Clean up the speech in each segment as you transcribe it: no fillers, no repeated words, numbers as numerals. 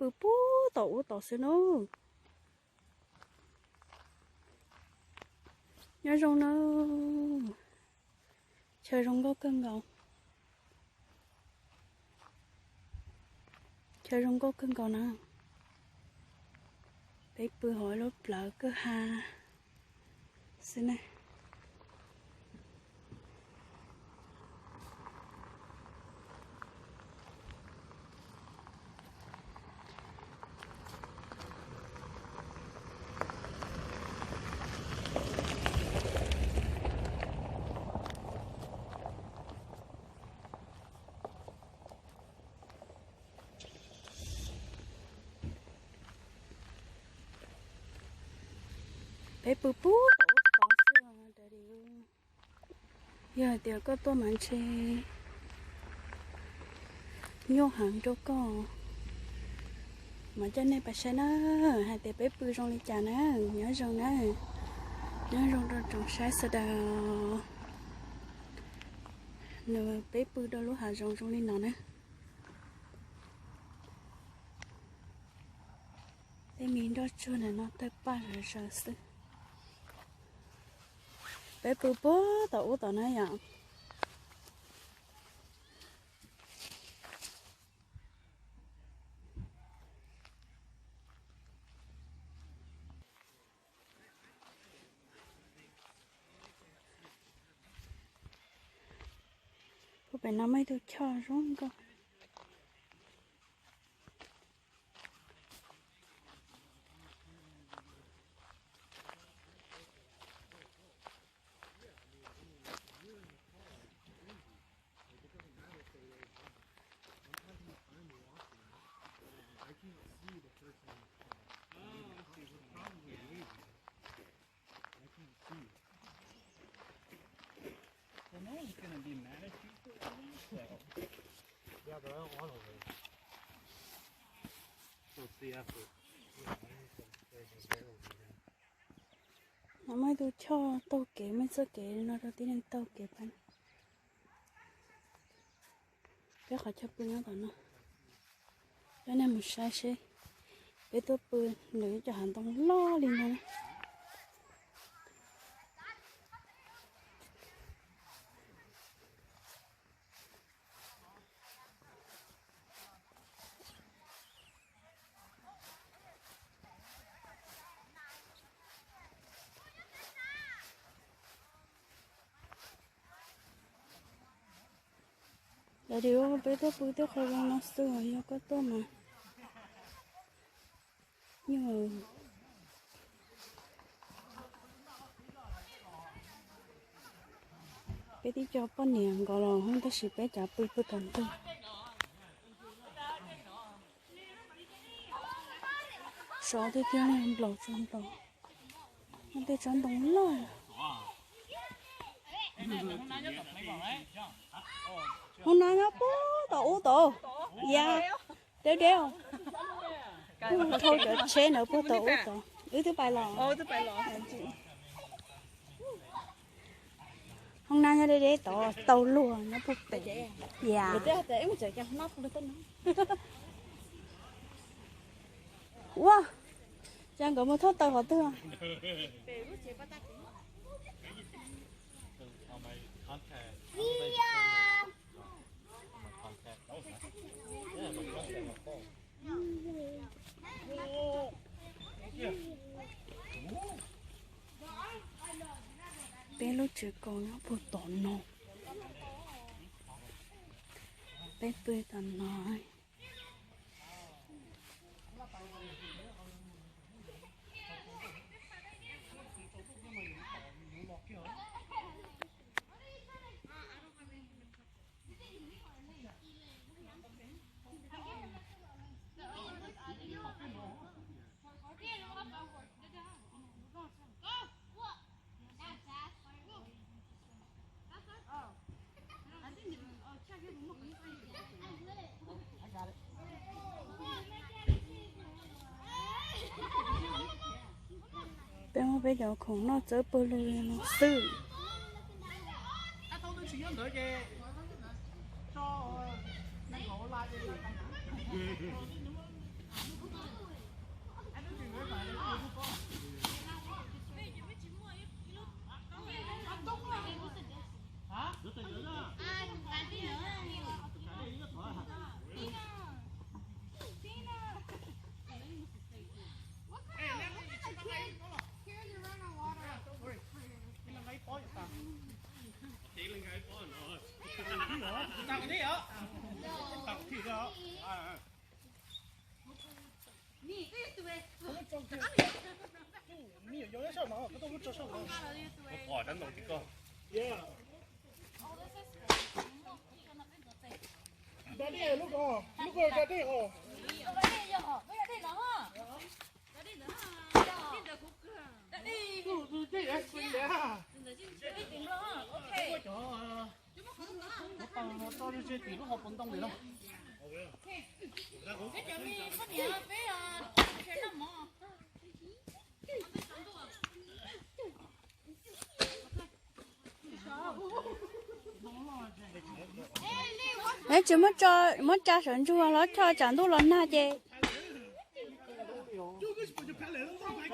bự bú tổ xíu nữa nhớ rong nó chơi rong có cân gạo chơi rong có cân gạo nè bé bự hỏi lớp lỡ cơ ha xin này bé bự bú tổ xíu để đi giờ tiểu có tôi mang xe nhô hàng cho con mà cho nên bà sẽ nó hai tiểu bé bự rong đi chả nó nhớ rong nó nhớ rong rồi trồng sai sờ đào nửa bé bự đó lúc hà rong đi nó nữa cái miếng đó chưa này nó tới ba rồi sợ sự bé bự bố tổ nó vậy cô bé nó mới được cho rong con No one's gonna be mad at you for that. Yeah, but I don't want to wait. What's the effort? nó mới được cho tàu kế mới sơ kế nó đầu tiên tàu kế bạn bé khỏi cho bự nó tao nó cho nên một sai xe bé tôi bự nữ cho hắn tông lo liền thôi là điều bé tôi bự tôi khỏi nó sửa nó có tôi mà nhưng mà bé đi cho con niệm gọi là không có sự bé trả bự bự tận tôi số thì kia này lẩu trong tàu nó để trong tàu lo hôm nay nó bố tổ dạ đeo thôi cho xe nữa bố tổ thứ bài lò hôm nay nó để tàu luôn nó bố bể dạ wow chẳng có một thốt tàu vào tương bé lúc trước còn nó bố tổn nổ bé bươi tận nói bé mà bây giờ không nó chở bơ lên nó sư bỏ đánh đồng tí cơ. Đây đi lúc đó ra đây hả? Đây là quên đấy ha. Nó to như thế thì nó học vận động được đâu. Đấy chỉ mất cho sẵn chua nó cho chẳng đủ lần na chị.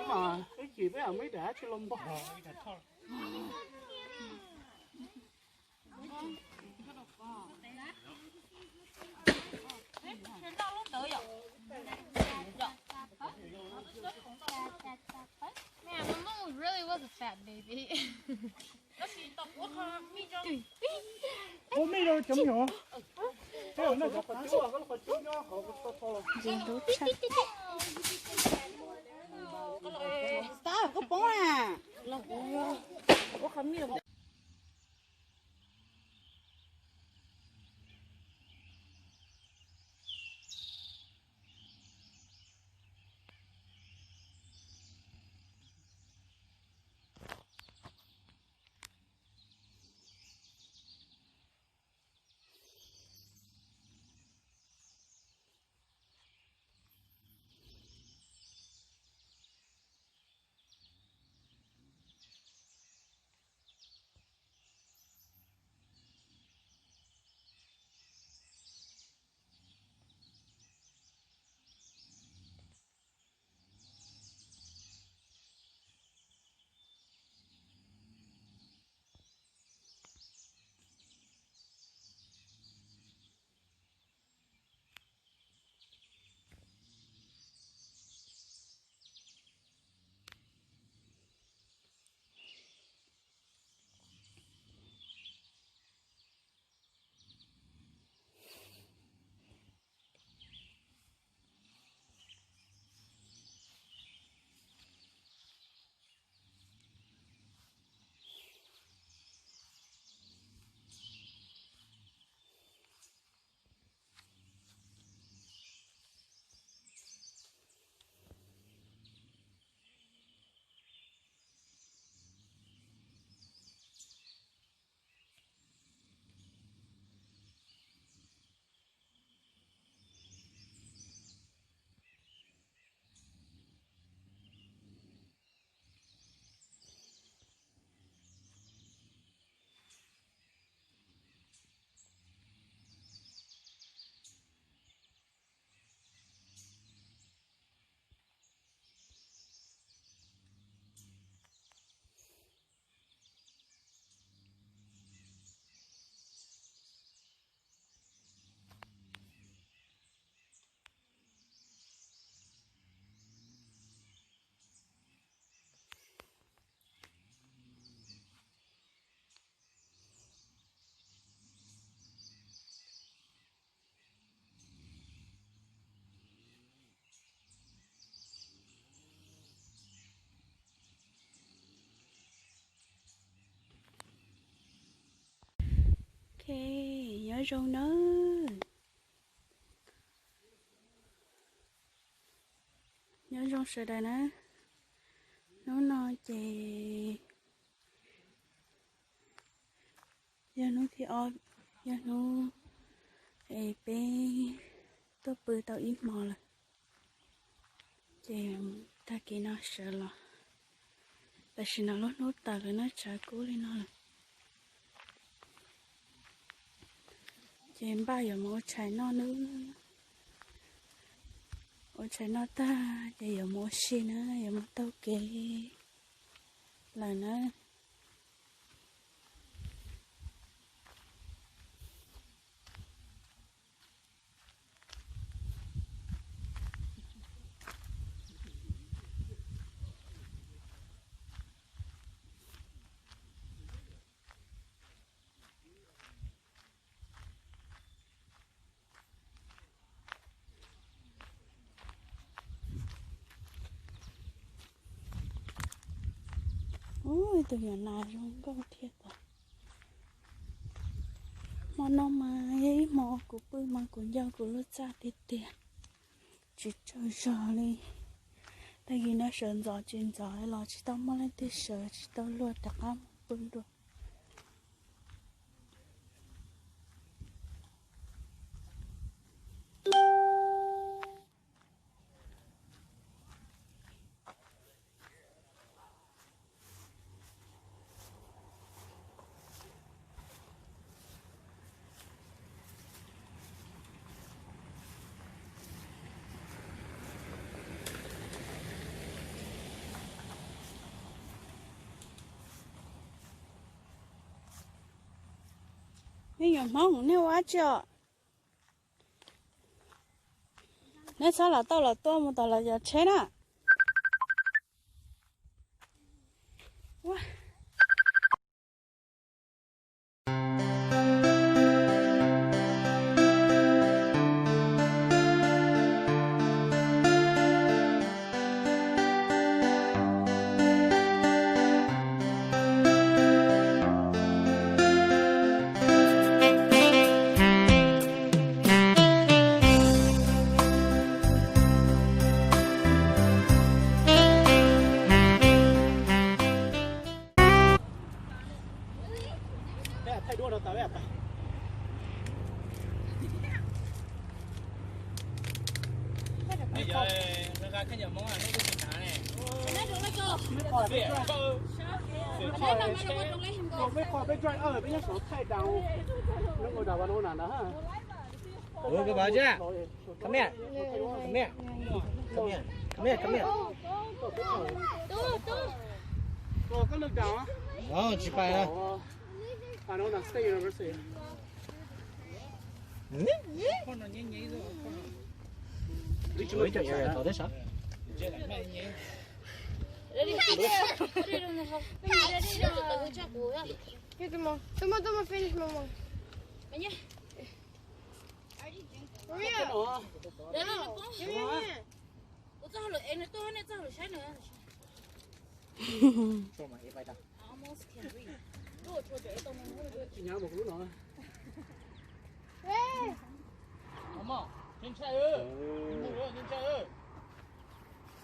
Mà cái gì với mấy đã cho lông bò. Man, my mom really was a fat baby. Ủa mấy đâu chấm nhỏ. Thế nó có chú à, có chú nhỏ, họ có to. Dừng đủ chắc. Sao có bóng à? Có khám mi đâu. Ok, nhớ rồi nữa. Nhớ rồi sự đây nè. Nó chị. Giờ nó thì oi, giờ nó bé tôi bự tao ít mò rồi. Chị ta kia nó sợ là. Tại vì nó lúc nốt tao rồi nó trả cố lên nó rồi. Chị bao giờ mua trái nó nữa. Ôi trái nó ta, giờ mua xin nữa, giờ mua tao kê. Là nó. ôi từ giờ nào không có thiệt rồi mà nó mà ấy mà của bự mà của nhau của lúc ra thì tiền chỉ chơi sợ đi tại vì nó sợ gió chuyện gió là chỉ tao mà lên thì sợ chỉ tao luôn đặt ăn bự rồi bây giờ mong nếu quá chưa nếu sao là tao là tôi mà tao là giờ chết à wow. thay đua đâu tao đẹp à bây giờ người ta cái giờ món ăn nó có thịt hả nè mấy khoa bên trái ở bên số thay đầu nó ngồi đầu vào nó nè ha ủa cái bà chứ come here come here come here come here come here có lực đầu á chỉ phải là à nó là State University con nó nhảy nhảy rồi đi chơi chơi chơi tao đấy sao Toma, finish, mamãe. Venha. Maria. nhớ một lúc nữa 엄마 괜찮아요 괜찮아요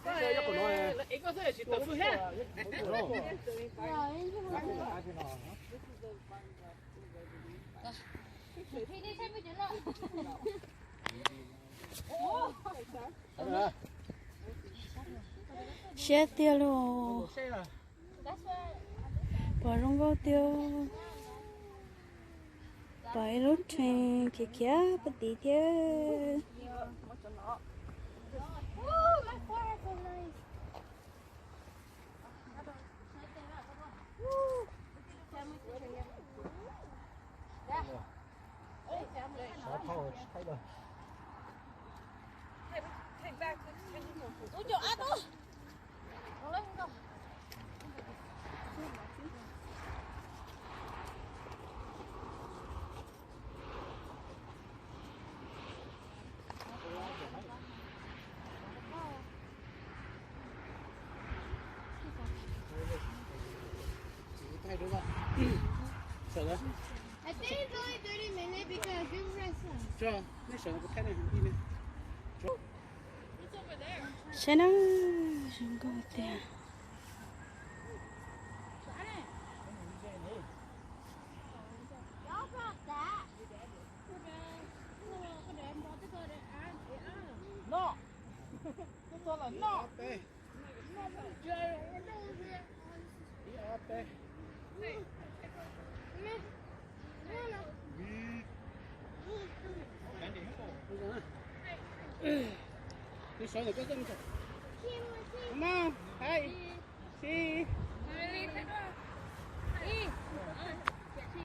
chơi của nó 이거 써야지 또 해. chết tiêu luôn bỏ rong gấu tiêu bỏ lúc trên kia kia bắt tí tiêu thay đúng không sợ đấy I think it's only 30 minutes because you're resting. cho nó sợ cái này đi này xe nó rong gấu tiêu No. Tôi là no. đây đi sợ rồi có cái gì Mom, hey, see. Really?